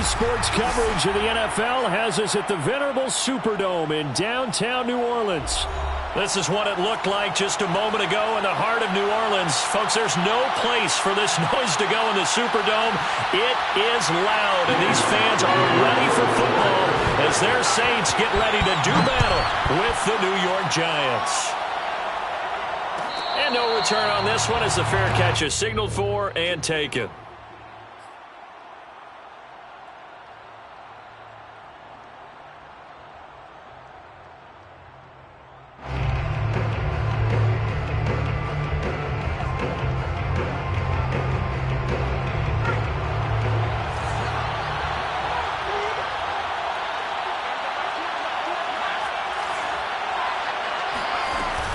sports coverage of the NFL has us at the venerable Superdome in downtown New Orleans. This is what it looked like just a moment ago in the heart of New Orleans. Folks, there's no place for this noise to go in the Superdome. It is loud, and these fans are ready for football as their Saints get ready to do battle with the New York Giants. And no return on this one as the fair catch is signaled for and taken.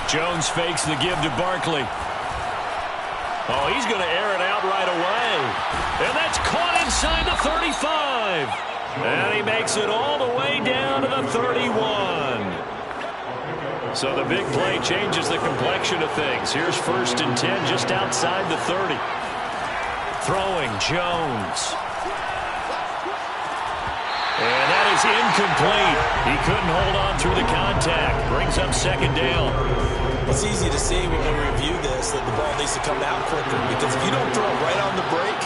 Jones fakes the give to Barkley. Oh, he's going to air it out right away. And that's caught inside the 35. And he makes it all the way down to the 31. So the big play changes the complexion of things. Here's 1st and 10 just outside the 30. Throwing Jones. And that is incomplete. He couldn't hold on through the contact. Brings up 2nd down. It's easy to see when we review this that the ball needs to come out quicker, because if you don't throw it right on the break,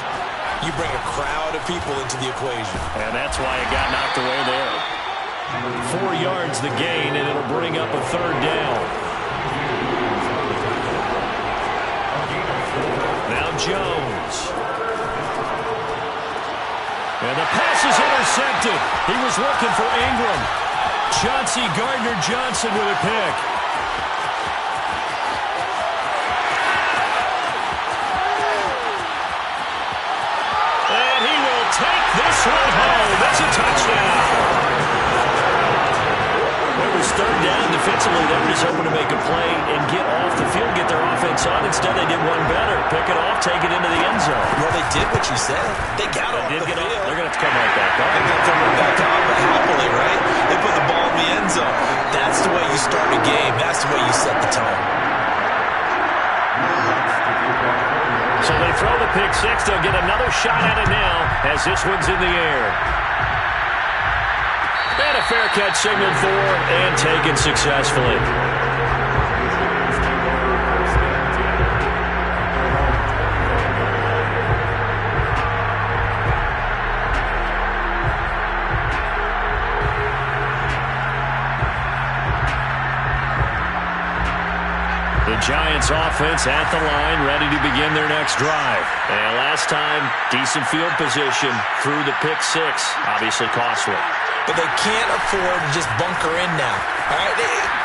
you bring a crowd of people into the equation. And that's why it got knocked away there. 4 yards the gain, and it'll bring up a 3rd down. Now Jones. And the pass is intercepted. He was looking for Ingram. Chauncey Gardner-Johnson with a pick. And he will take this one home. That's a touchdown. It was 3rd down defensively. They were just hoping to make a play and get off the field, get their offense on. Instead, they did one better. Pick it off, take it into the end zone. Well, they did what you said. They got off the field. They're going to have to come right back on. They're going to come right back on, but happily, right? They put the ball in the end zone. That's the way you start a game. That's the way you set the tone. So they throw the pick six. They'll get another shot at it now as this one's in the air. And a fair catch signaled for and taken successfully. The Giants offense at the line, ready to begin their next drive. And last time, decent field position through the pick six. Obviously costly. But they can't afford to just bunker in now. All right,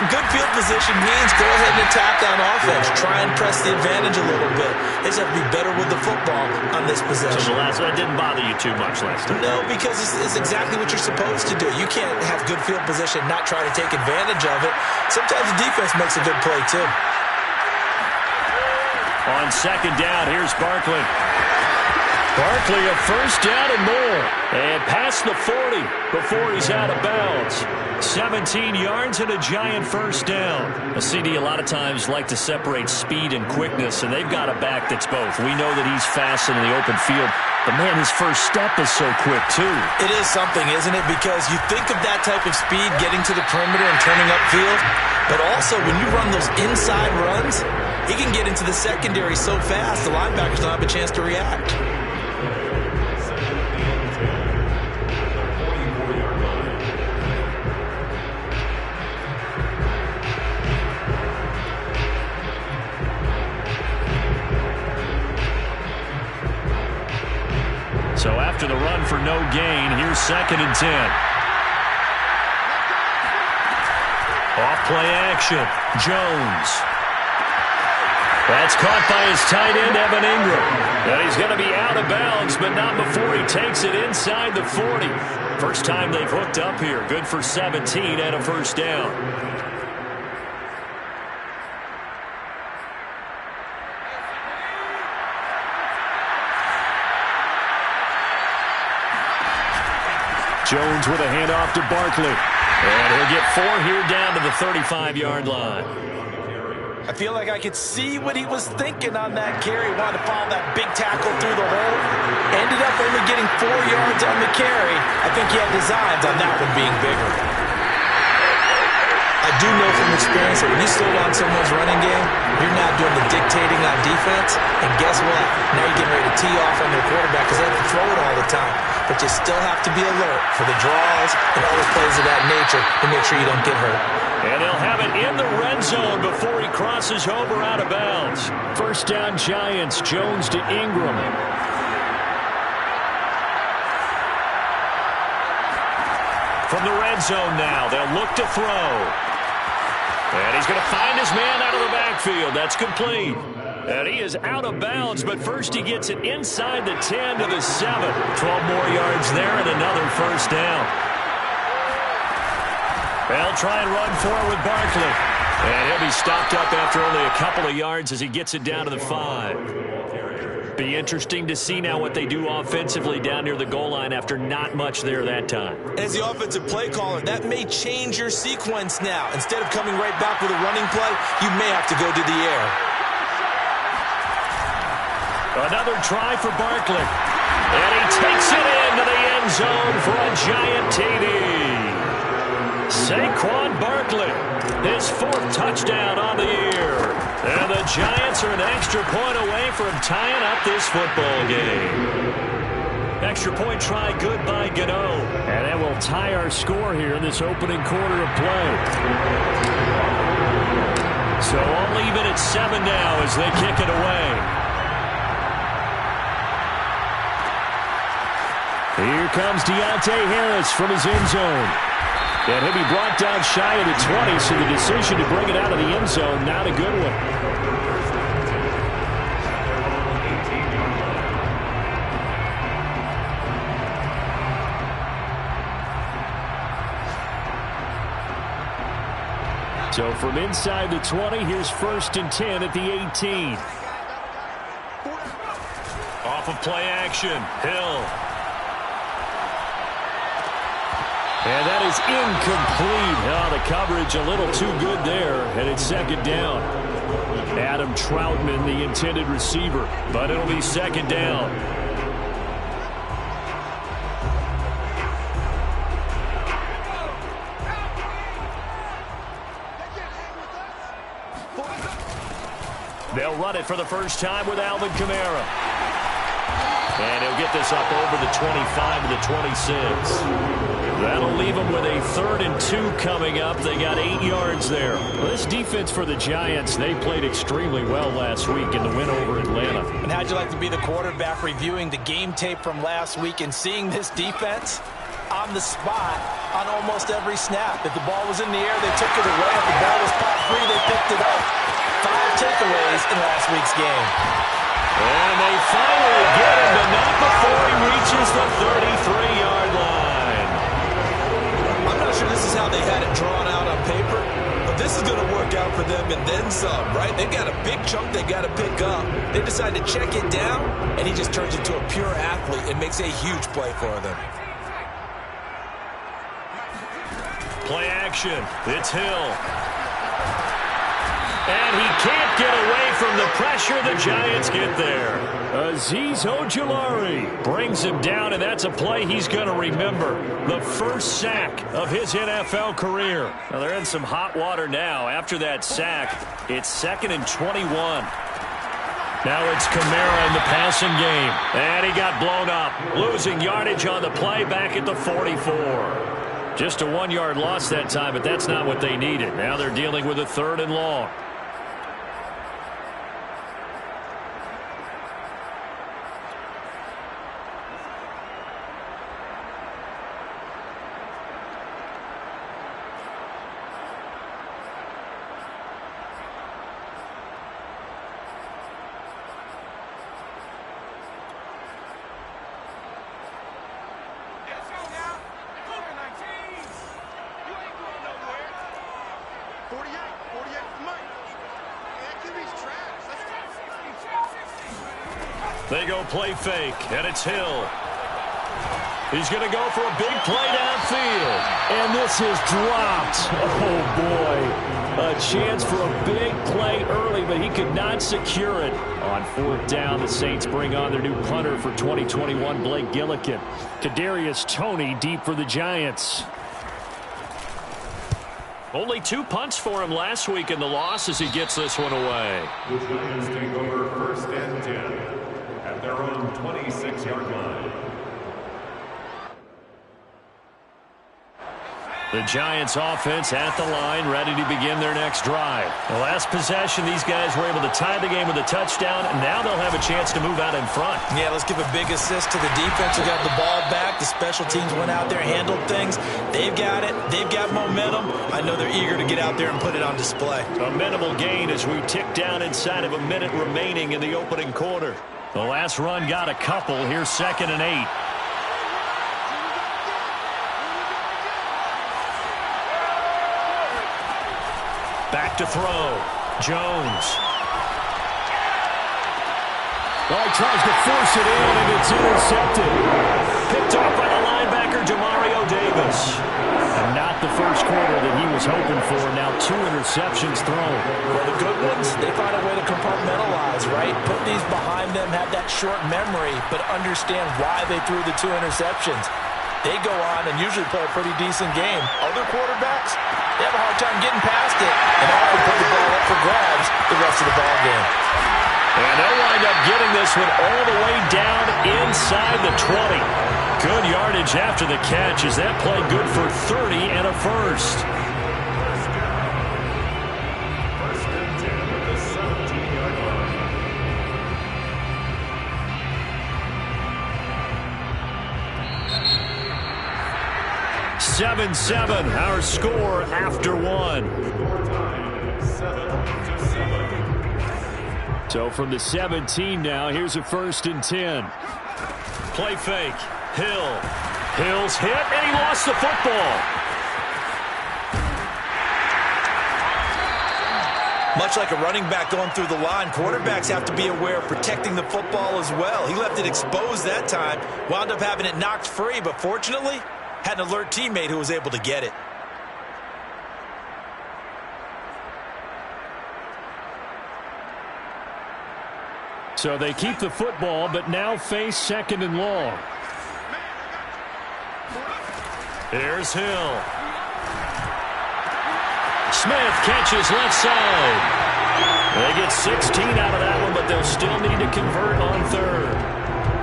good field position means go ahead and attack on offense. Try and press the advantage a little bit. They just have to be better with the football on this possession. So that didn't bother you too much last time? No, because it's exactly what you're supposed to do. You can't have good field position and not try to take advantage of it. Sometimes the defense makes a good play, too. On 2nd down, here's Barkley. Barkley a 1st down and more. And past the 40 before he's out of bounds. 17 yards and a Giant 1st down. A CD a lot of times like to separate speed and quickness, and they've got a back that's both. We know that he's fast in the open field, but man, his first step is so quick too. It is something, isn't it? Because you think of that type of speed getting to the perimeter and turning upfield, but also when you run those inside runs, he can get into the secondary so fast the linebackers don't have a chance to react. So after the run for no gain, here's 2nd and 10. Off play action. Jones. That's caught by his tight end, Evan Ingram. And he's going to be out of bounds, but not before he takes it inside the 40. First time they've hooked up here. Good for 17 and a 1st down. Jones with a handoff to Barkley. And he'll get 4 here down to the 35-yard line. I feel like I could see what he was thinking on that carry. Wanted to follow that big tackle through the hole. Ended up only getting 4 yards on the carry. I think he had designs on that one being bigger. I do know from experience that when you slow down someone's running game, you're not doing the dictating on defense. And guess what? Now you're getting ready to tee off on their quarterback because they have to throw it all the time. But you still have to be alert for the draws and other plays of that nature to make sure you don't get hurt. And they'll have it in the red zone before he crosses over out of bounds. First down, Giants. Jones to Ingram. From the red zone now, they'll look to throw. And he's going to find his man out of the backfield. That's complete. And he is out of bounds, but first he gets it inside the 10 to the 7. 12 more yards there and another first down. They'll try and run forward with Barkley. And he'll be stopped up after only a couple of yards as he gets it down to the 5. Be interesting to see now what they do offensively down near the goal line after not much there that time. As the offensive play caller, that may change your sequence now. Instead of coming right back with a running play, you may have to go to the air. Another try for Barkley. And he takes it into the end zone for a Giant TD. Saquon Barkley, his 4th touchdown on the year. And the Giants are an extra point away from tying up this football game. Extra point try good by Gano. And that will tie our score here in this opening quarter of play. So all even at 7 now as they kick it away. Here comes Deontay Harris from his end zone. And he'll be brought down shy of the 20, so the decision to bring it out of the end zone, not a good one. So from inside the 20, here's 1st and 10 at the 18. Off of play action, Hill. And that is incomplete. Oh, the coverage a little too good there, and it's 2nd down. Adam Troutman, the intended receiver, but it'll be 2nd down. They'll run it for the first time with Alvin Kamara. And he'll get this up over the 25 to the 26. That'll leave them with a 3rd and 2 coming up. They got 8 yards there. Well, this defense for the Giants, they played extremely well last week in the win over Atlanta. And how'd you like to be the quarterback reviewing the game tape from last week and seeing this defense on the spot on almost every snap? If the ball was in the air, they took it away. If the ball was caught free, they picked it up. 5 takeaways in last week's game. And they finally get him, but not before he reaches the 33-yard line. I'm not sure this is how they had it drawn out on paper, but this is going to work out for them and then some, right? They've got a big chunk they got to pick up. They decide to check it down, and he just turns into a pure athlete and makes a huge play for them. Play action. It's Hill. And he can't get away from the pressure. The Giants get there. Azeez Ojulari brings him down, and that's a play he's going to remember. The first sack of his NFL career. Now they're in some hot water now. After that sack, it's 2nd and 21. Now it's Kamara in the passing game. And he got blown up. Losing yardage on the play back at the 44. Just a 1-yard loss that time, but that's not what they needed. Now they're dealing with a 3rd and long. They go play fake, and it's Hill. He's going to go for a big play downfield. And this is dropped. Oh, boy. A a chance for a big play early, but he could not secure it. On fourth down, the Saints bring on their new punter for 2021, Blake Gillikin. Kadarius Toney deep for the Giants. Only 2 punts for him last week in the loss as he gets this one away. The Giants take over 1st and 10 at their own 26-yard line. The Giants offense at the line, ready to begin their next drive. The last possession, these guys were able to tie the game with a touchdown, and now they'll have a chance to move out in front. Yeah, let's give a big assist to the defense who got the ball back. The special teams went out there, handled things. They've got it. They've got momentum. I know they're eager to get out there and put it on display. A minimal gain as we tick down inside of a minute remaining in the opening quarter. The last run got a couple. Here's 2nd and 8. Back to throw. Jones. Well, he tries to force it in, and it's intercepted. Picked off by the linebacker, Demario Davis. And not the first quarter that he was hoping for. Now 2 interceptions thrown. Well, the good ones, they find a way to compartmentalize, right? Put these behind them, have that short memory, but understand why they threw the 2 interceptions. They go on and usually play a pretty decent game. Other quarterbacks, they have a hard time getting past it and often put the ball up for grabs the rest of the ball game. And they'll wind up getting this one all the way down inside the 20. Good yardage after the catch as that play good for 30 and a first. 1st and 10 at the 17-yard line. 7-7, our score after 1. Score time, 7-7. So from the 17 now, here's a 1st and 10. Play fake. Hill. Hill's hit, and he lost the football. Much like a running back going through the line, quarterbacks have to be aware of protecting the football as well. He left it exposed that time, wound up having it knocked free, but fortunately, had an alert teammate who was able to get it. So they keep the football, but now face 2nd and long. Here's Hill. Smith catches left side. They get 16 out of that one, but they'll still need to convert on 3rd.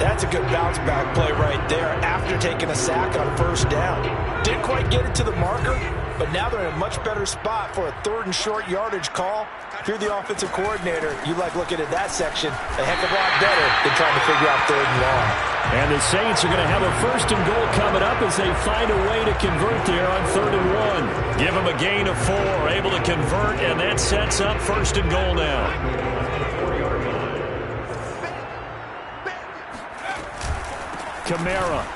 That's a good bounce-back play right there after taking a sack on 1st down. Didn't quite get it to the marker, but now they're in a much better spot for a 3rd and short yardage call. If you're the offensive coordinator, you like looking at that section a heck of a lot better than trying to figure out 3rd and long. And the Saints are going to have a 1st and goal coming up as they find a way to convert there on 3rd and 1. Give them a gain of 4, able to convert, and that sets up 1st and goal now. Kamara.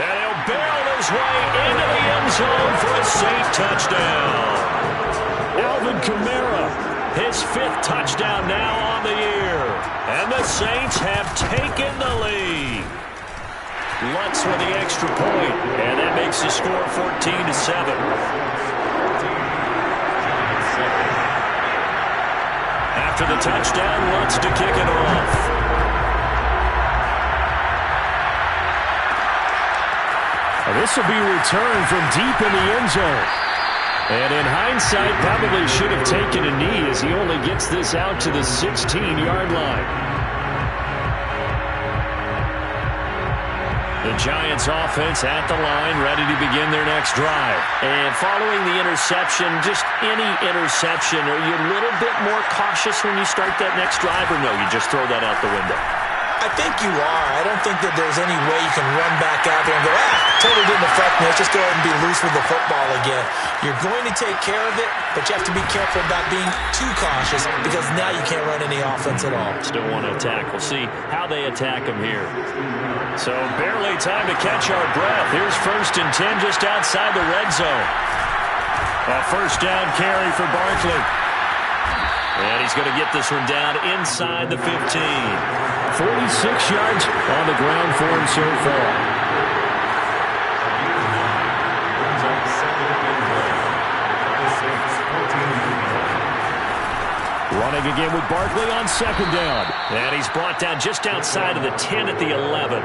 And he'll barrel his way into the end zone for a Saint touchdown. Alvin Kamara, his 5th touchdown now on the year. And the Saints have taken the lead. Lutz with the extra point, and that makes the score 14-7. After the touchdown, Lutz to kick it off. This will be returned from deep in the end zone. And in hindsight, probably should have taken a knee as he only gets this out to the 16-yard line. The Giants offense at the line, ready to begin their next drive. And following the interception, just any interception, are you a little bit more cautious when you start that next drive, or no, you just throw that out the window? I think you are. I don't think that there's any way you can run back out there and go, totally didn't affect me. Let's just go ahead and be loose with the football again. You're going to take care of it, but you have to be careful about being too cautious because now you can't run any offense at all. Still want to attack. We'll see how they attack him here. So barely time to catch our breath. Here's 1st and 10 just outside the red zone. A 1st down carry for Barkley. And he's going to get this one down inside the 15. 46 yards on the ground for him so far. Running again with Barkley on second down. And he's brought down just outside of the 10 at the 11.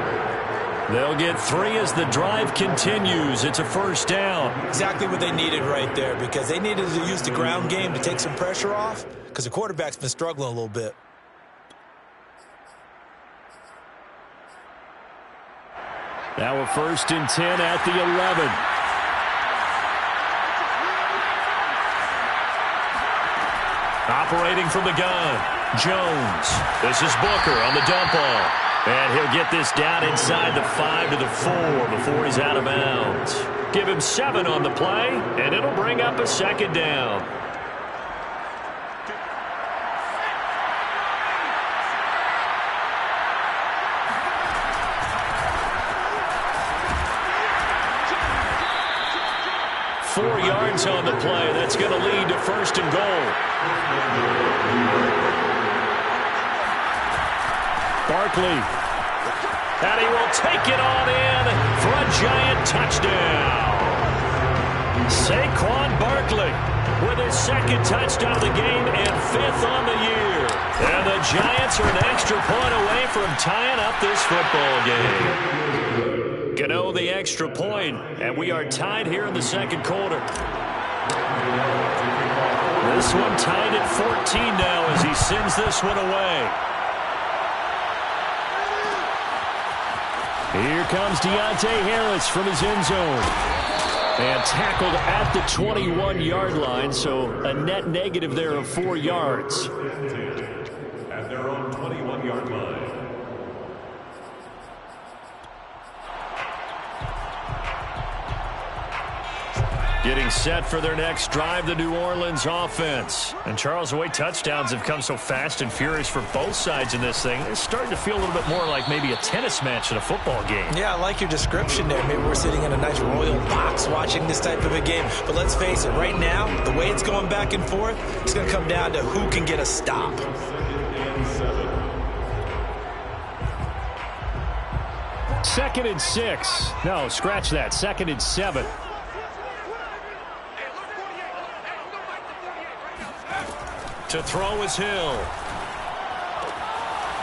They'll get 3 as the drive continues. It's a first down. Exactly what they needed right there, because they needed to use the ground game to take some pressure off, because the quarterback's been struggling a little bit. Now a 1st and 10 at the 11. Operating from the gun, Jones. This is Booker on the dump off. And he'll get this down inside the 5 to the 4 before he's out of bounds. Give him 7 on the play, and it'll bring up a second down. Four yards on the play. That's going to lead to 1st and goal. Barkley. And he will take it on in for a Giant touchdown. Saquon Barkley with his 2nd touchdown of the game and 5th on the year. And the Giants are an extra point away from tying up this football game. Gano the extra point, and we are tied here in the 2nd quarter. This one tied at 14 now as he sends this one away. Here comes Deontay Harris from his end zone. And tackled at the 21-yard line, so a net negative there of 4 yards. At their own 21-yard line. Getting set for their next drive, the New Orleans offense. And Charles, the way touchdowns have come so fast and furious for both sides in this thing, it's starting to feel a little bit more like maybe a tennis match in a football game. Yeah, I like your description there. Maybe we're sitting in a nice royal box watching this type of a game. But let's face it, right now, the way it's going back and forth, it's going to come down to who can get a stop. 2nd and 6. No, scratch that. 2nd and 7. To throw is Hill.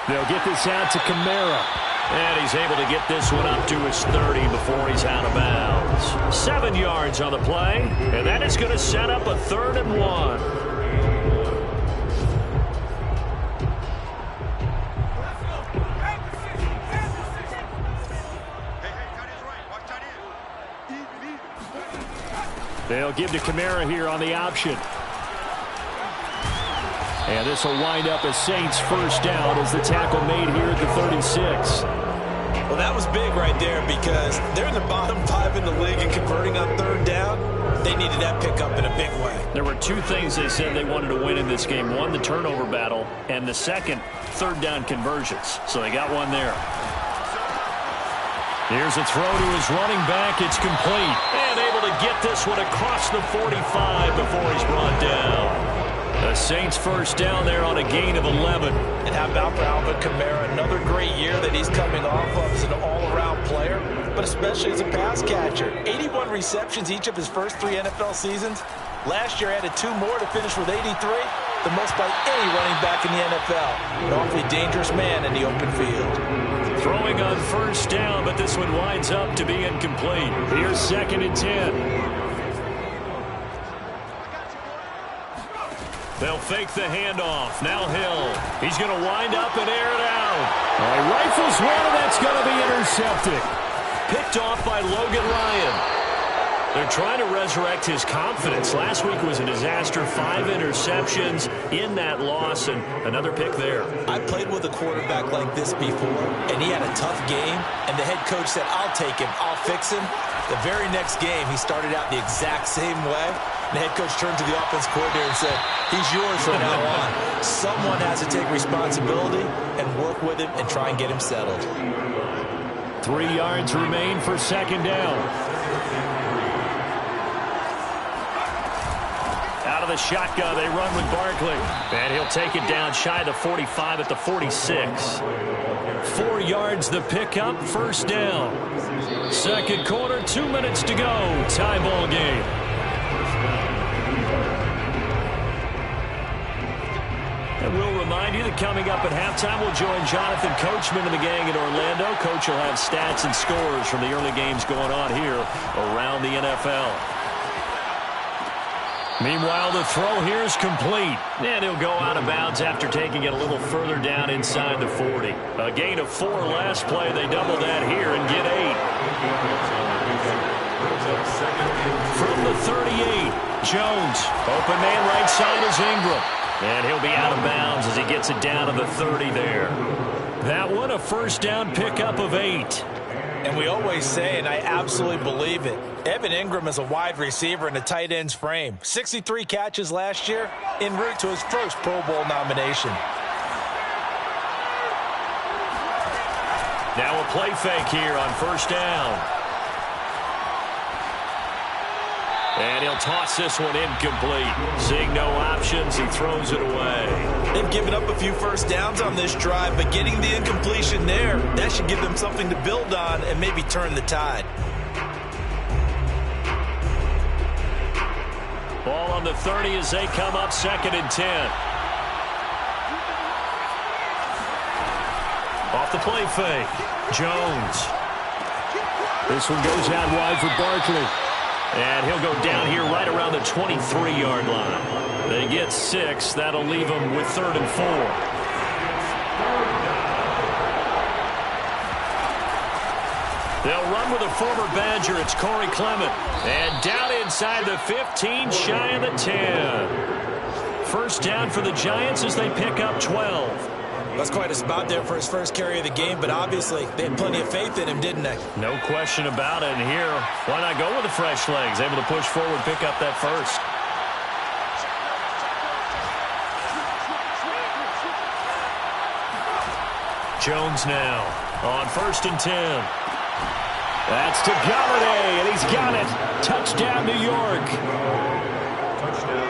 They'll get this out to Kamara. And he's able to get this one up to his 30 before he's out of bounds. 7 yards on the play. And that is going to set up a 3rd and 1. They'll give to Kamara here on the option. And this will wind up a Saints first down as the tackle made here at the 36. Well, that was big right there because they're in the bottom 5 in the league and converting on 3rd down. They needed that pickup in a big way. There were 2 things they said they wanted to win in this game. One, the turnover battle, and the second, 3rd down conversions. So they got one there. Here's a throw to his running back. It's complete. And able to get this one across the 45 before he's brought down. The Saints first down there on a gain of 11. And how about for Alvin Kamara? Another great year that he's coming off of as an all-around player, but especially as a pass catcher. 81 receptions each of his first 3 NFL seasons. Last year added 2 more to finish with 83, the most by any running back in the NFL. An awfully dangerous man in the open field. Throwing on first down, but this one winds up to be incomplete. Here's 2nd and 10. They'll fake the handoff. Now Hill. He's going to wind up and air it out. Rifles one, and that's going to be intercepted. Picked off by Logan Ryan. They're trying to resurrect his confidence. Last week was a disaster. 5 interceptions in that loss, and another pick there. I played with a quarterback like this before, and he had a tough game, and the head coach said, I'll take him, I'll fix him. The very next game, he started out the exact same way. The head coach turned to the offense coordinator and said, he's yours from now on. Someone has to take responsibility and work with him and try and get him settled. 3 yards remain for 2nd down. Out of the shotgun, they run with Barkley. And he'll take it down shy of the 45 at the 46. 4 yards the pickup, first down. 2nd quarter, 2 minutes to go. Tie ball game. And we'll remind you that coming up at halftime, we'll join Jonathan Coachman and the gang in Orlando. Coach will have stats and scores from the early games going on here around the NFL. Meanwhile, the throw here is complete. And he'll go out of bounds after taking it a little further down inside the 40. A gain of 4 last play. They double that here and get 8. From the 38, Jones. Open man right side is Ingram. And he'll be out of bounds as he gets it down to the 30 there. That one, a first down pickup of 8. And we always say, and I absolutely believe it, Evan Ingram is a wide receiver in a tight end's frame. 63 catches last year, en route to his first Pro Bowl nomination. Now a play fake here on first down. And he'll toss this one incomplete. Seeing no options, he throws it away. They've given up a few first downs on this drive, but getting the incompletion there, that should give them something to build on and maybe turn the tide. Ball on the 30 as they come up 2nd and 10. Off the play fake. Jones. This one goes out wide for Barkley. And he'll go down here right around the 23-yard line. They get 6. That'll leave them with 3rd and 4. They'll run with a former Badger. It's Corey Clement. And down inside the 15, shy of the 10. First down for the Giants as they pick up 12. That's quite a spot there for his first carry of the game, but obviously they had plenty of faith in him, didn't they? No question about it. And here, why not go with the fresh legs? Able to push forward, pick up that first. Jones now on 1st and 10. That's to Galladay, and he's got it. Touchdown, New York.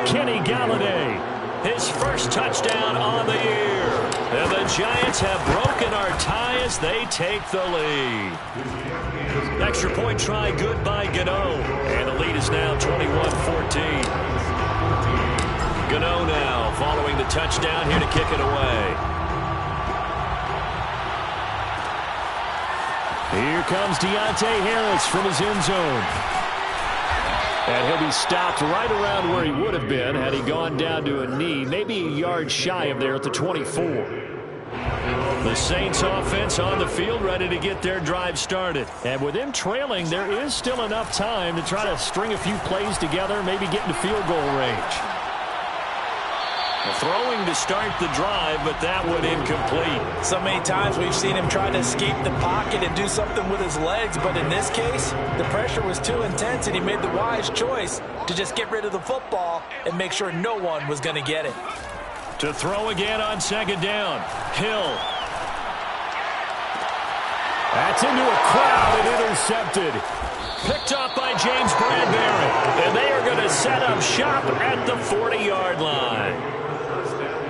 Kenny Galladay, his first touchdown on the year. And the Giants have broken our tie as they take the lead. Extra point try good by Gano. And the lead is now 21-14. Gano now following the touchdown here to kick it away. Here comes Deontay Harris from his end zone. And he'll be stopped right around where he would have been had he gone down to a knee, maybe a yard shy of there at the 24. The Saints offense on the field ready to get their drive started. And with them trailing, there is still enough time to try to string a few plays together, maybe get into field goal range. Throwing to start the drive, but that one incomplete. So many times we've seen him try to escape the pocket and do something with his legs, but in this case, the pressure was too intense and he made the wise choice to just get rid of the football and make sure no one was going to get it. To throw again on 2nd down. Hill. That's into a crowd and intercepted. Picked up by James Bradbury. And they are going to set up shop at the 40-yard line.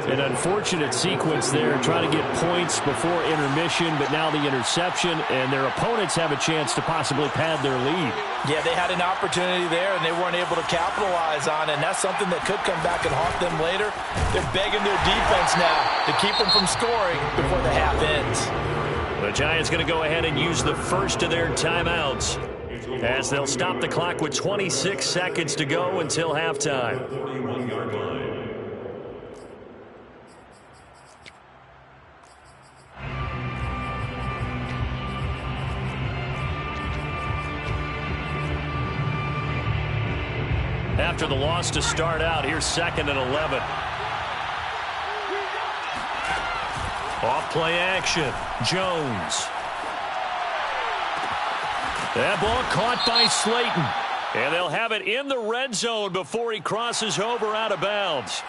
An unfortunate sequence there, trying to get points before intermission, but now the interception, and their opponents have a chance to possibly pad their lead. Yeah, they had an opportunity there, and they weren't able to capitalize on it, and that's something that could come back and haunt them later. They're begging their defense now to keep them from scoring before the half ends. The Giants going to go ahead and use the first of their timeouts as they'll stop the clock with 26 seconds to go until halftime. After the loss to start out, here's 2nd and 11. Off play action. Jones. That ball caught by Slayton. And they'll have it in the red zone before he crosses over out of bounds.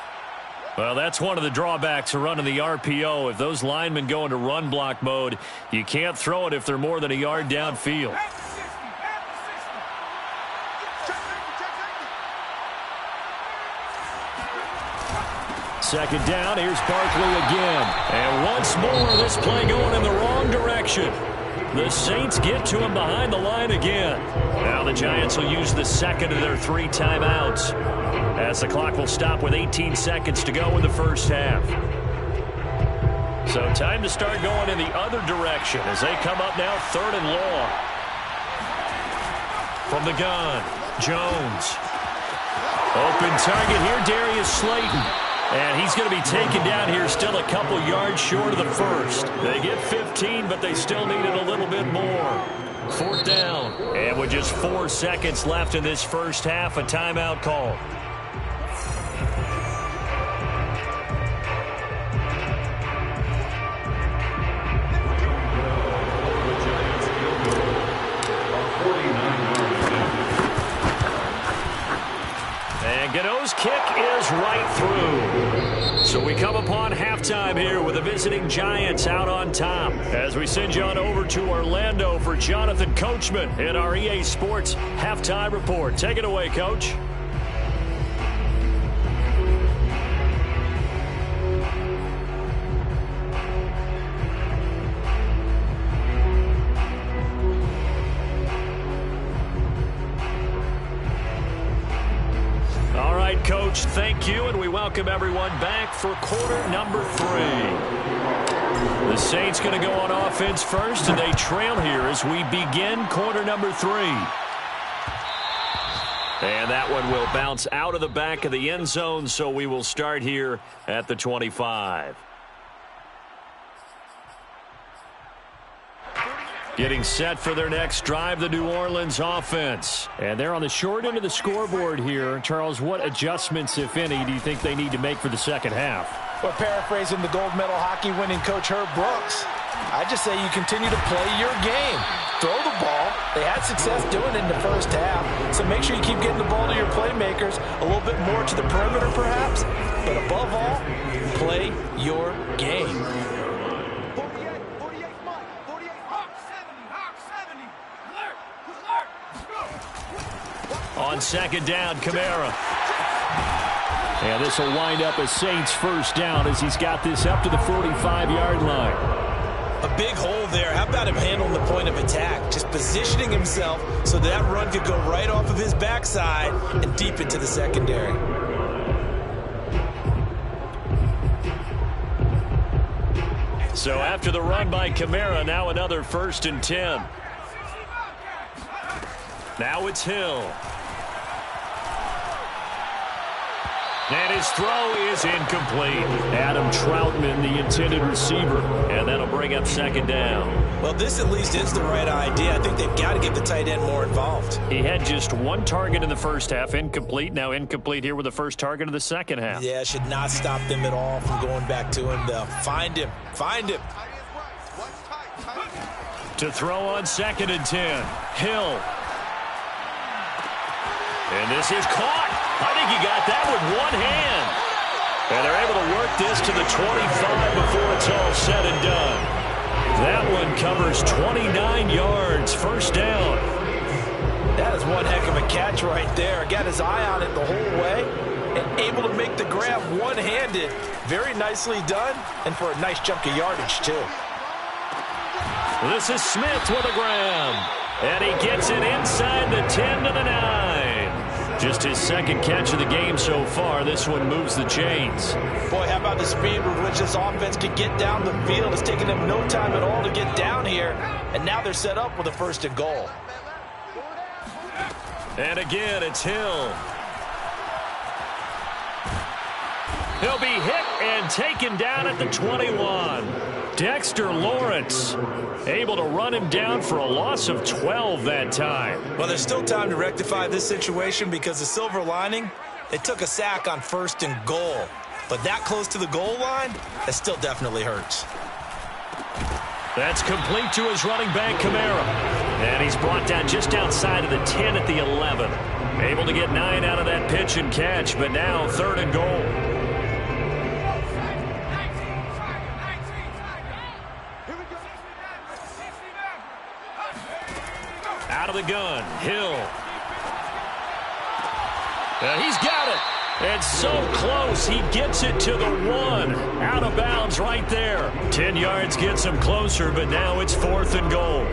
Well, that's one of the drawbacks of running the RPO. If those linemen go into run block mode, you can't throw it if they're more than a yard downfield. Second down, here's Barkley again. And once more, this play going in the wrong direction. The Saints get to him behind the line again. Now the Giants will use the second of their 3 timeouts, as the clock will stop with 18 seconds to go in the first half. So time to start going in the other direction as they come up now 3rd and long. From the gun, Jones. Open target here, Darius Slayton. And he's going to be taken down here still a couple yards short of the first. They get 15, but they still need it a little bit more. 4th down. And with just 4 seconds left in this first half, a timeout call. Gano's kick is right through. So we come upon halftime here with the visiting Giants out on top. As we send you on over to Orlando for Jonathan Coachman in our EA Sports Halftime Report. Take it away, Coach. Coach, thank you, and we welcome everyone back for quarter number 3. The Saints going to go on offense first, and they trail here as we begin quarter number 3. And that one will bounce out of the back of the end zone, so we will start here at the 25. Getting set for their next drive, the New Orleans offense. And they're on the short end of the scoreboard here. Charles, what adjustments, if any, do you think they need to make for the second half? Well, paraphrasing the gold medal hockey winning coach Herb Brooks, I just say you continue to play your game. Throw the ball. They had success doing it in the first half. So make sure you keep getting the ball to your playmakers, a little bit more to the perimeter perhaps. But above all, play your game. On 2nd down, Kamara. And this will wind up a Saints first down as he's got this up to the 45-yard line. A big hole there. How about him handling the point of attack? Just positioning himself so that run could go right off of his backside and deep into the secondary. So after the run by Kamara, now another 1st and 10. Now it's Hill. And his throw is incomplete. Adam Troutman, the intended receiver. And that'll bring up 2nd down. Well, this at least is the right idea. I think they've got to get the tight end more involved. He had just 1 target in the first half, incomplete. Now incomplete here with the first target of the second half. Yeah, should not stop them at all from going back to him, though. Find him. Find him. To throw on 2nd and 10. Hill. And this is caught. I think he got that with one hand. And they're able to work this to the 25 before it's all said and done. That one covers 29 yards. First down. That is one heck of a catch right there. Got his eye on it the whole way and able to make the grab one-handed. Very nicely done, and for a nice chunk of yardage, too. This is Smith with a grab. And he gets it inside the 10 to the 9. Just his 2nd catch of the game so far. This one moves the chains. Boy, how about the speed with which this offense can get down the field? It's taken them no time at all to get down here. And now they're set up with a 1st and goal. And again, it's Hill. He'll be hit and taken down at the 21. Dexter Lawrence able to run him down for a loss of 12 that time. Well, there's still time to rectify this situation because the silver lining, they took a sack on 1st and goal. But that close to the goal line, that still definitely hurts. That's complete to his running back, Kamara. And he's brought down just outside of the 10 at the 11. Able to get 9 out of that pitch and catch, but now 3rd and goal. Out of the gun, Hill. He's got it. And so close, he gets it to the 1. Out of bounds right there. 10 yards gets him closer, but now it's 4th and goal.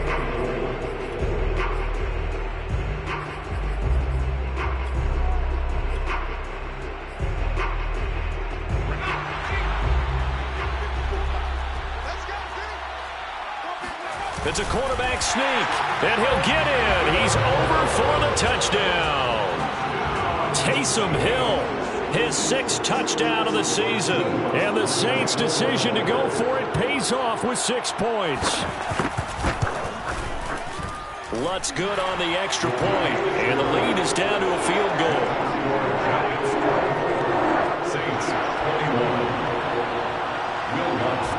It's a quarterback sneak, and he'll get in. He's over for the touchdown. Taysom Hill, his 6th touchdown of the season. And the Saints' decision to go for it pays off with 6 points. Lutz good on the extra point, and the lead is down to a field goal. Saints 21.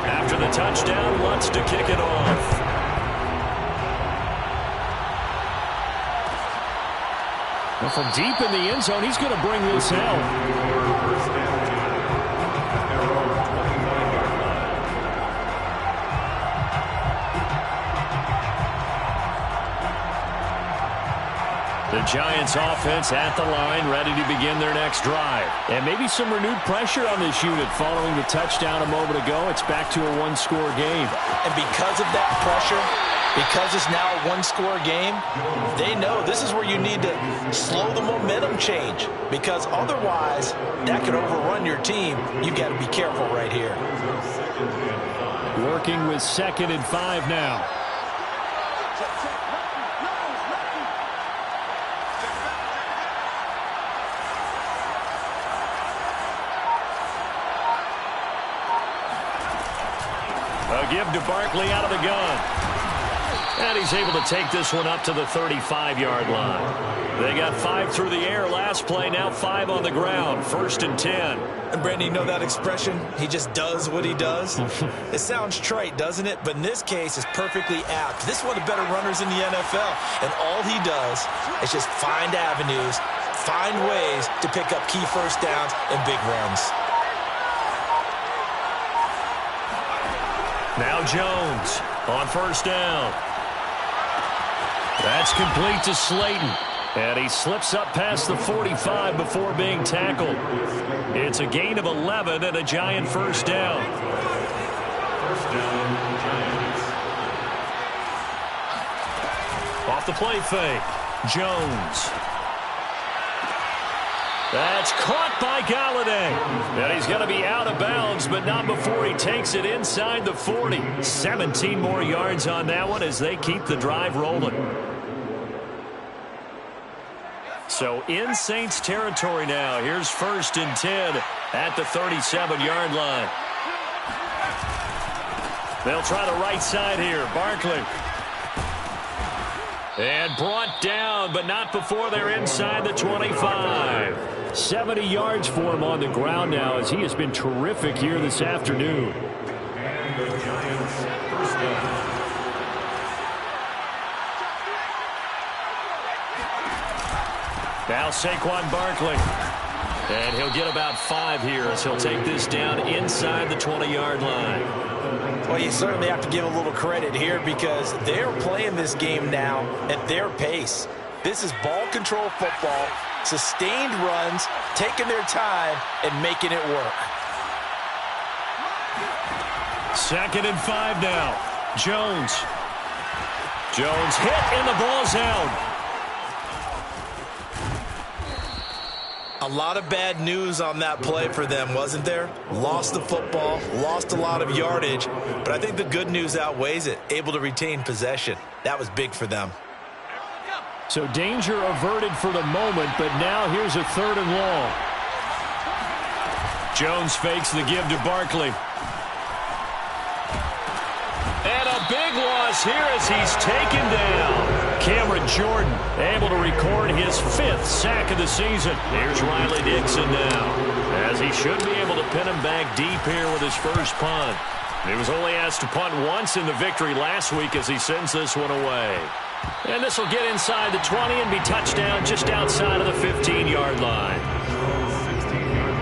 After the touchdown, Lutz to kick it off. Well, from deep in the end zone, he's going to bring this out. First and 10 at their own 29-yard line. The Giants offense at the line, ready to begin their next drive. And maybe some renewed pressure on this unit following the touchdown a moment ago. It's back to a one-score game. And because of that pressure, because it's now a one-score game, they know this is where you need to slow the momentum change. Because otherwise, that could overrun your team. You've got to be careful right here. Working with 2nd and 5 now. A give to Barkley out of the gun. And he's able to take this one up to the 35-yard line. They got 5 through the air last play, now 5 on the ground. 1st and 10. And Brandon, you know that expression? He just does what he does. It sounds trite, doesn't it? But in this case, it's perfectly apt. This is one of the better runners in the NFL. And all he does is just find avenues, find ways to pick up key first downs and big runs. Now Jones on 1st down. That's complete to Slayton. And he slips up past the 45 before being tackled. It's a gain of 11 and a Giant 1st down. First down, Giants. Off the play fake. Jones. That's caught by Galladay. And he's going to be out of bounds, but not before he takes it inside the 40. 17 more yards on that one as they keep the drive rolling. So in Saints territory now. Here's 1st and 10 at the 37-yard line. They'll try the right side here. Barkley. And brought down, but not before they're inside the 25. 70 yards for him on the ground now as he has been terrific here this afternoon. And the Giants 1st down. Now Saquon Barkley. And he'll get about 5 here as he'll take this down inside the 20-yard line. Well, you certainly have to give a little credit here because they're playing this game now at their pace. This is ball control football, sustained runs, taking their time, and making it work. 2nd and 5 now. Jones. Jones hit and the ball's out. A lot of bad news on that play for them, wasn't there? Lost the football, lost a lot of yardage, but I think the good news outweighs it. Able to retain possession. That was big for them. So danger averted for the moment, but now here's a 3rd and long. Jones fakes the give to Barkley. And a big loss here as he's taken down. Cameron Jordan able to record his 5th sack of the season. Here's Riley Dixon now, as he should be able to pin him back deep here with his first punt. He was only asked to punt once in the victory last week as he sends this one away. And this will get inside the 20 and be touchdown just outside of the 15-yard line. 16-yard line.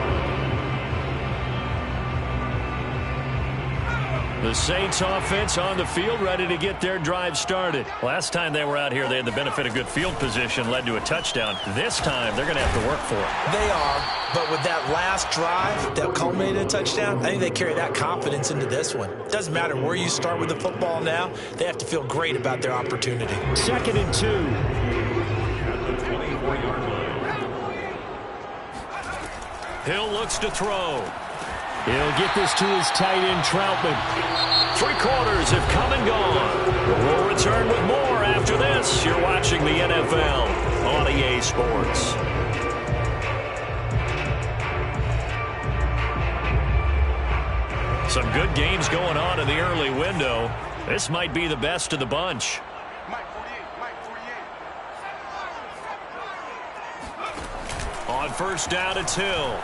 The Saints offense on the field ready to get their drive started. Last time they were out here, they had the benefit of good field position, led to a touchdown. This time, they're going to have to work for it. They are, but with that last drive that culminated in a touchdown, I think they carry that confidence into this one. Doesn't matter where you start with the football now, they have to feel great about their opportunity. 2nd and 2. At the 24-yard line. Hill looks to throw. He'll get this to his tight end, Troutman. Three quarters have come and gone. We'll return with more after this. You're watching the NFL on EA Sports. Some good games going on in the early window. This might be the best of the bunch. On first down, it's Hill.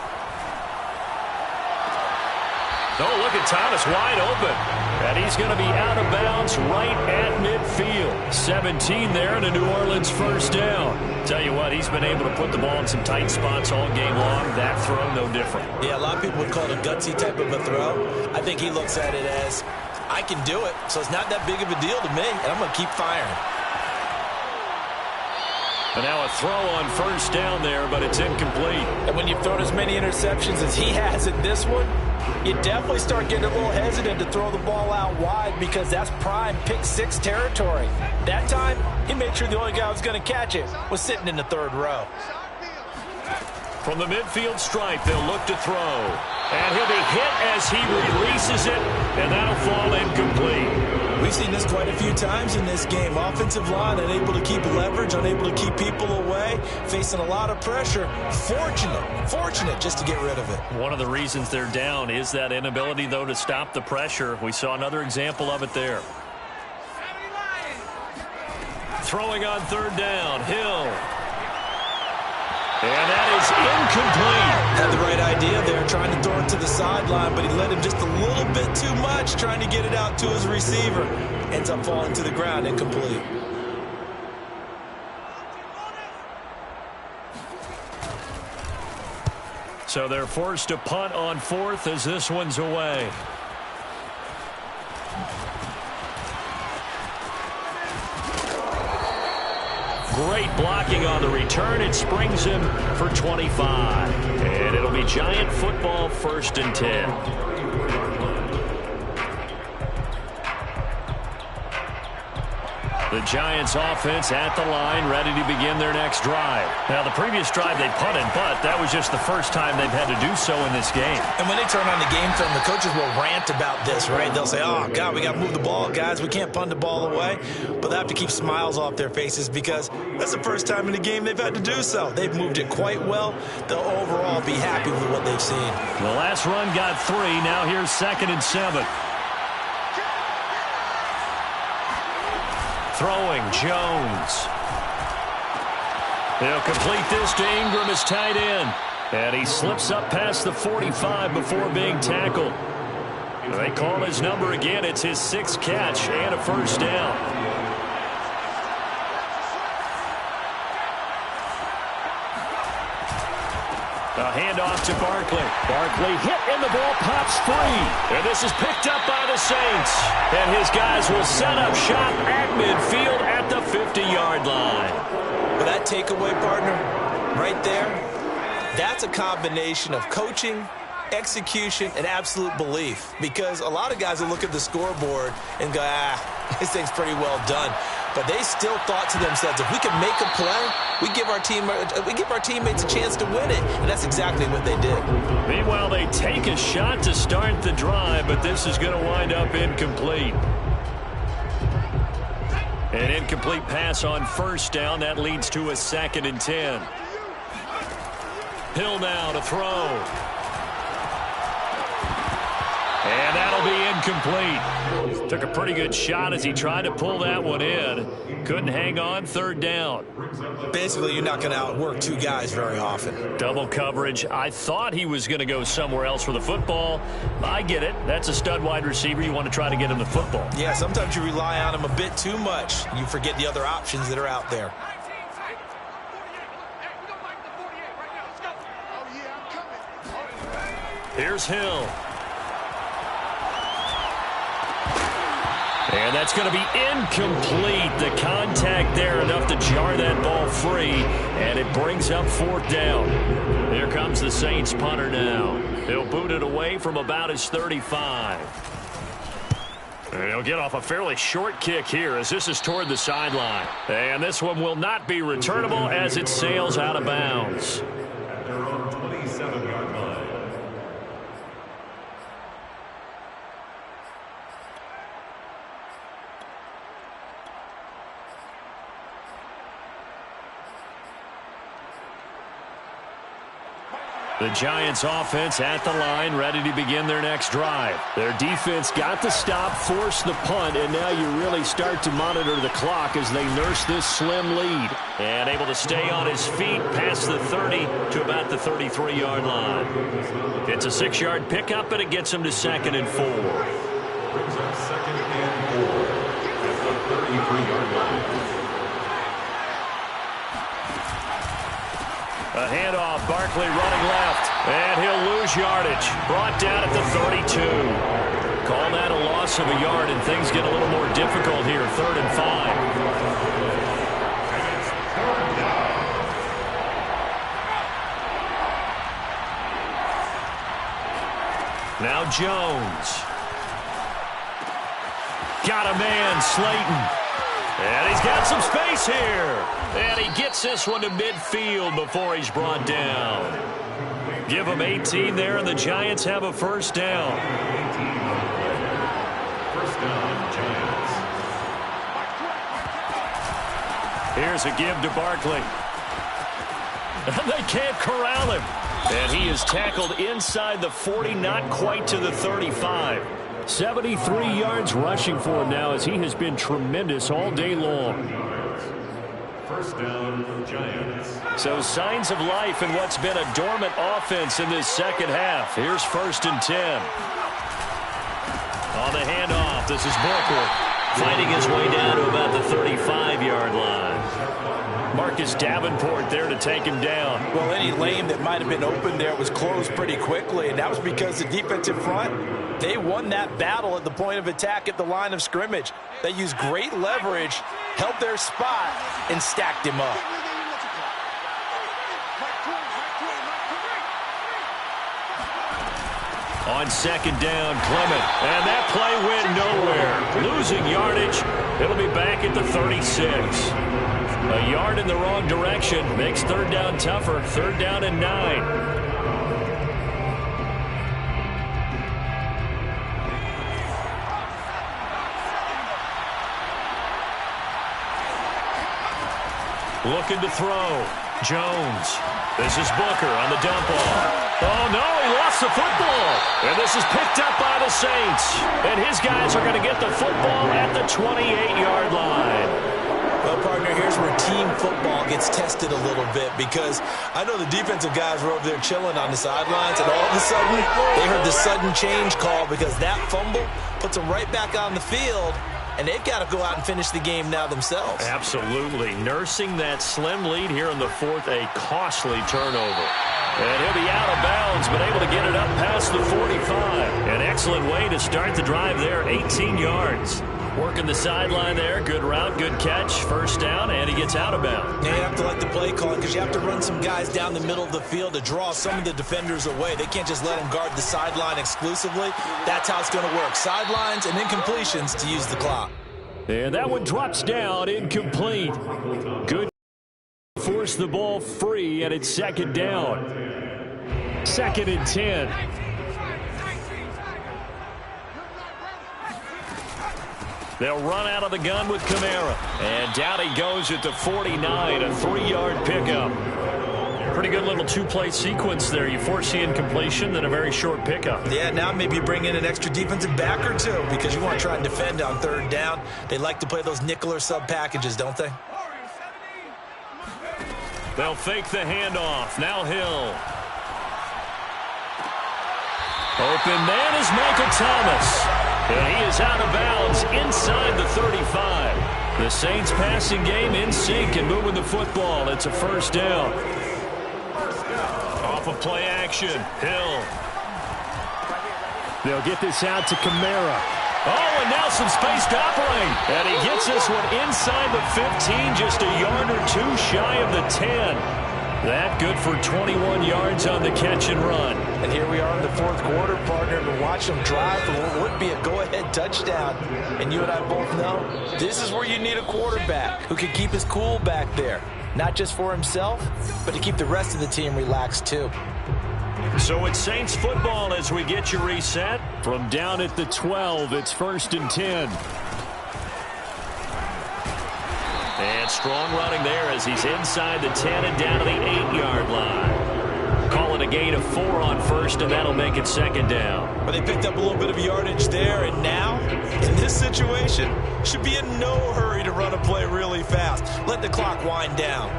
Oh, look at Thomas wide open. And he's going to be out of bounds right at midfield. 17 there and a New Orleans first down. Tell you what, he's been able to put the ball in some tight spots all game long. That throw, no different. Yeah, a lot of people would call it a gutsy type of a throw. I think he looks at it as, I can do it, so it's not that big of a deal to me, and I'm going to keep firing. And now a throw on first down there, but it's incomplete. And when you've thrown as many interceptions as he has in this one, you definitely start getting a little hesitant to throw the ball out wide because that's prime pick six territory. That time, he made sure the only guy who was going to catch it was sitting in the third row. From the midfield stripe, they'll look to throw. And he'll be hit as he releases it, and that'll fall incomplete. We've seen this quite a few times in this game. Offensive line unable to keep leverage, unable to keep people away, facing a lot of pressure. Fortunate just to get rid of it. One of the reasons they're down is that inability, though, to stop the pressure. We saw another example of it there. Throwing on third down, Hill. And that is incomplete. Had the right idea there, trying to throw it to the sideline, but he led him just a little bit too much, trying to get it out to his receiver. Ends up falling to the ground, incomplete. So they're forced to punt on fourth as this one's away. Great blocking on the return. It springs him for 25. And it'll be Giant football, 1st and 10. The Giants offense at the line, ready to begin their next drive. Now, the previous drive they punted, but that was just the first time they've had to do so in this game. And when they turn on the game film, the coaches will rant about this, right? They'll say, oh, God, we got to move the ball, guys. We can't punt the ball away. But they have to keep smiles off their faces because that's the first time in the game they've had to do so. They've moved it quite well. They'll overall be happy with what they've seen. The last run got 3. Now here's 2nd and 7. Throwing, Jones. They'll complete this to Ingram as tight end. And he slips up past the 45 before being tackled. They call his number again. It's his 6th catch and a first down. A handoff to Barkley. Barkley hit and the ball pops free. And this is picked up by the Saints. And his guys will set up shop at midfield at the 50-yard line. But that takeaway, partner, right there, that's a combination of coaching, execution, and absolute belief. Because a lot of guys will look at the scoreboard and go, this thing's pretty well done. But they still thought to themselves, if we can make a play, we give our teammates a chance to win it. And that's exactly what they did. Meanwhile, they take a shot to start the drive, but this is going to wind up incomplete. An incomplete pass on first down. That leads to a 2nd and 10. Hill now to throw. And that'll be incomplete. Took a pretty good shot as he tried to pull that one in. Couldn't hang on, 3rd down. Basically, you're not going to outwork 2 guys very often. Double coverage. I thought he was going to go somewhere else for the football. I get it. That's a stud wide receiver. You want to try to get him the football. Yeah, sometimes you rely on him a bit too much. You forget the other options that are out there. Here's Hill. And that's going to be incomplete. The contact there enough to jar that ball free, and it brings up 4th down. Here comes the Saints punter now. He'll boot it away from about his 35. And he'll get off a fairly short kick here as this is toward the sideline. And this one will not be returnable as it sails out of bounds. At their own 27-yard line. The Giants offense at the line, ready to begin their next drive. Their defense got the stop, forced the punt, and now you really start to monitor the clock as they nurse this slim lead. And able to stay on his feet past the 30 to about the 33-yard line. It's a 6-yard pickup, and it gets him to 2nd and 4. Brings up 2nd and 4 at the 33-yard line. A handoff, Barkley running left, and he'll lose yardage. Brought down at the 32. Call that a loss of a yard, and things get a little more difficult here, 3rd and 5. Now Jones. Got a man, Slayton. And he's got some space here. And he gets this one to midfield before he's brought down. Give him 18 there, and the Giants have a first down. First down, Giants. Here's a give to Barkley. And they can't corral him. And he is tackled inside the 40, not quite to the 35. 73 yards rushing for him now as he has been tremendous all day long. First down, Giants. So signs of life in what's been a dormant offense in this second half. Here's 1st and 10. On the handoff, this is Booker fighting his way down to about the 35-yard line. Marcus Davenport there to take him down. Well, any lane that might have been open there was closed pretty quickly, and that was because the defensive front, they won that battle at the point of attack at the line of scrimmage. They used great leverage, held their spot, and stacked him up. On 2nd down, Clement. And that play went nowhere. Losing yardage. It'll be back at the 36. A yard in the wrong direction makes 3rd down tougher. 3rd down and 9. Looking to throw. Jones. This is Booker on the dump off. Oh, no, he lost the football. And this is picked up by the Saints. And his guys are going to get the football at the 28-yard line. Well, partner, here's where team football gets tested a little bit because I know the defensive guys were over there chilling on the sidelines, and all of a sudden they heard the sudden change call because that fumble puts them right back on the field. And they've got to go out and finish the game now themselves. Absolutely. Nursing that slim lead here in the 4th, a costly turnover. And he'll be out of bounds, but able to get it up past the 45. An excellent way to start the drive there, 18 yards. Working the sideline there, good route, good catch, first down, and he gets out of bounds. Yeah, you have to like the play calling because you have to run some guys down the middle of the field to draw some of the defenders away. They can't just let them guard the sideline exclusively. That's how it's going to work. Sidelines and incompletions to use the clock. And that one drops down, incomplete. Good. Force the ball free, and it's 2nd down. 2nd and 10. They'll run out of the gun with Kamara. And down he goes at the 49, a 3-yard pickup. Pretty good little 2-play sequence there. You force the incompletion, then a very short pickup. Yeah, now maybe you bring in an extra defensive back or two because you want to try and defend on 3rd down. They like to play those nickel or sub packages, don't they? They'll fake the handoff. Now Hill. Open man is Michael Thomas. And he is out of bounds inside the 35. The Saints passing game in sync and moving the football. It's a first down. Off of play action. Hill. They'll get this out to Kamara. Oh, and now some space to operate. And he gets this one inside the 15, just a yard or two shy of the 10. That good for 21 yards on the catch and run. And here we are in the 4th quarter, partner, to watch them drive for what would be a go-ahead touchdown. And you and I both know this is where you need a quarterback who can keep his cool back there. Not just for himself, but to keep the rest of the team relaxed too. So it's Saints football as we get you reset. From down at the 12, it's 1st and 10. And strong running there as he's inside the 10 and down to the 8-yard line. Calling a gain of 4 on first, and that'll make it second down. But they picked up a little bit of yardage there, and now, in this situation, should be in no hurry to run a play really fast. Let the clock wind down.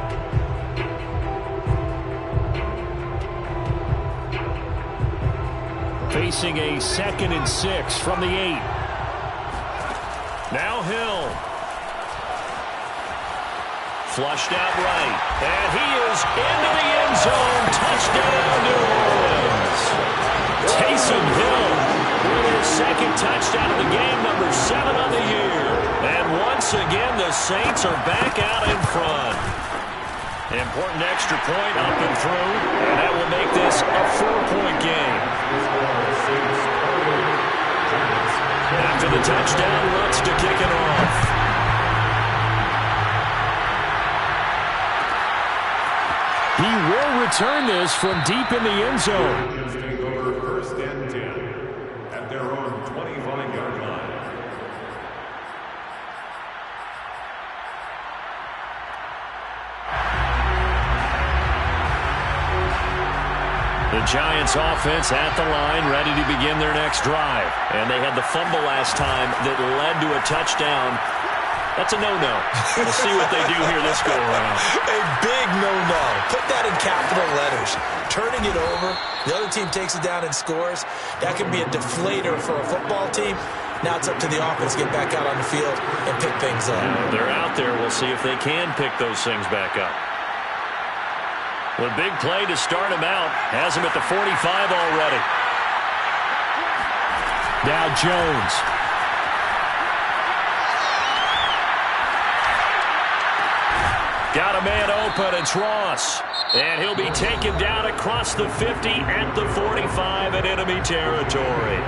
Facing a 2nd and 6 from the 8. Now Hill. Flushed out right. And he is into the end zone. Touchdown, New Orleans. Taysom Hill with his 2nd touchdown of the game, number 7 on the year. And once again, the Saints are back out in front. Important extra point up and through, and that will make this a 4-point game. After the touchdown, Lutz to kick it off. He will return this from deep in the end zone. It's taking over 1st and 10 at their own 25-yard line. The Giants offense at the line, ready to begin their next drive. And they had the fumble last time that led to a touchdown. That's a no-no. We'll see what they do here this go-around. A big no-no. Put that in capital letters. Turning it over, the other team takes it down and scores. That can be a deflator for a football team. Now it's up to the offense to get back out on the field and pick things up. They're out there. We'll see if they can pick those things back up. The big play to start him out. Has him at the 45 already. Now Jones. Got a man open. It's Ross. And he'll be taken down across the 50 at the 45 in enemy territory.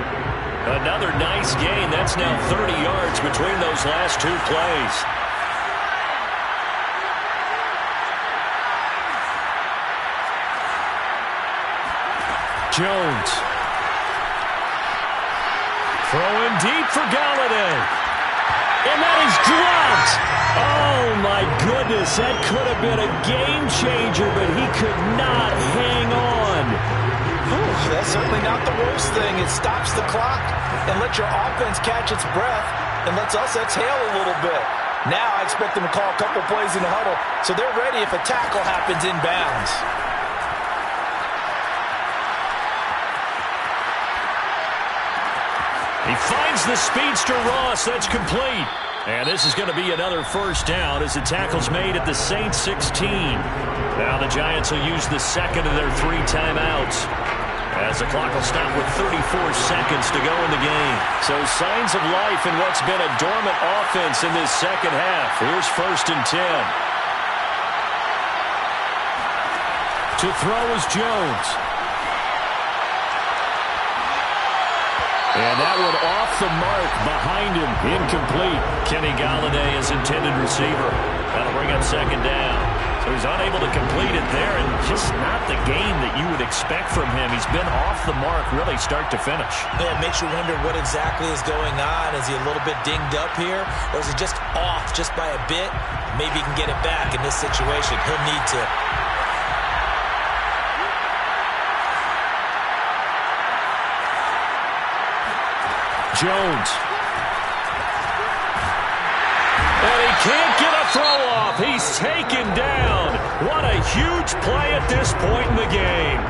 Another nice gain. That's now 30 yards between those last 2 plays. Jones. Throwing deep for Galladay. And that is dropped. Oh, my goodness. That could have been a game changer, but he could not hang on. That's certainly not the worst thing. It stops the clock and lets your offense catch its breath and lets us exhale a little bit. Now I expect them to call a couple plays in the huddle so they're ready if a tackle happens inbounds. He finds the speedster Ross. That's complete. And this is going to be another first down as the tackle's made at the Saints 16. Now the Giants will use the 2nd of their 3 timeouts as the clock will stop with 34 seconds to go in the game. So signs of life in what's been a dormant offense in this second half. Here's 1st and 10. To throw is Jones. And that one off the mark behind him. Incomplete. Kenny Galladay is intended receiver. That'll bring up 2nd down. So he's unable to complete it there, and just not the game that you would expect from him. He's been off the mark really start to finish. Yeah, it makes you wonder what exactly is going on. Is he a little bit dinged up here, or is he just off just by a bit? Maybe he can get it back in this situation. He'll need to. Jones. And he can't get a throw off. He's taken down. What a huge play at this point in the game.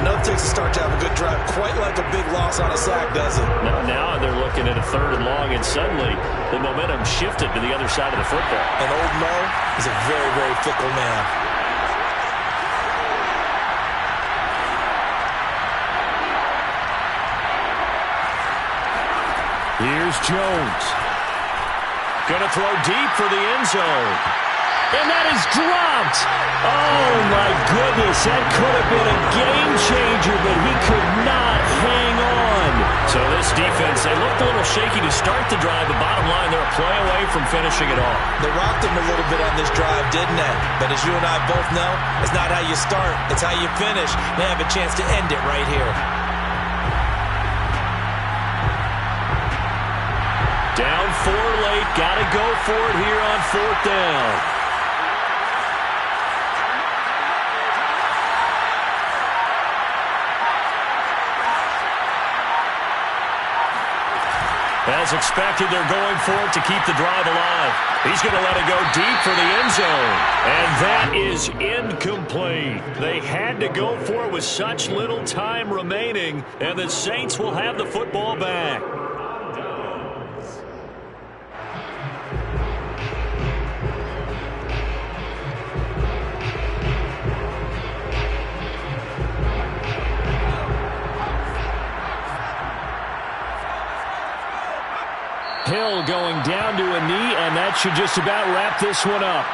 Enough takes to start to have a good drive. Quite like a big loss on a sack, does it? Now they're looking at a 3rd and long, and suddenly the momentum shifted to the other side of the football. And old Mo is a very, very fickle man. Here's Jones. Gonna throw deep for the end zone. And that is dropped. Oh, my goodness. That could have been a game changer, but he could not hang on. So this defense, they looked a little shaky to start the drive. The bottom line, they're a play away from finishing it off. They rocked him a little bit on this drive, didn't they? But as you and I both know, it's not how you start. It's how you finish. They have a chance to end it right here. Down 4 late. Got to go for it here on 4th down. As expected, they're going for it to keep the drive alive. He's going to let it go deep for the end zone. And that is incomplete. They had to go for it with such little time remaining, and the Saints will have the football back. Hill going down to a knee, and that should just about wrap this one up.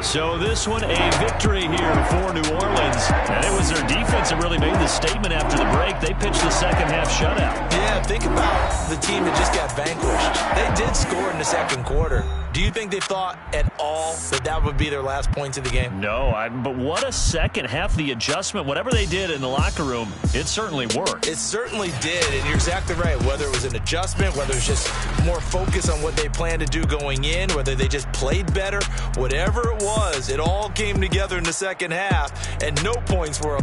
So this one, a victory here for New Orleans. And it was their defense that really made the statement after the break. They pitched the second-half shutout. Yeah, think about the team that just got vanquished. They did score in the second quarter. Do you think they thought at all that that would be their last points of the game? No, but what a second half. The adjustment, whatever they did in the locker room, it certainly worked. It certainly did, and you're exactly right. Whether it was an adjustment, whether it was just more focus on what they planned to do going in, whether they just played better, whatever it was, it all came together in the second half, and no points were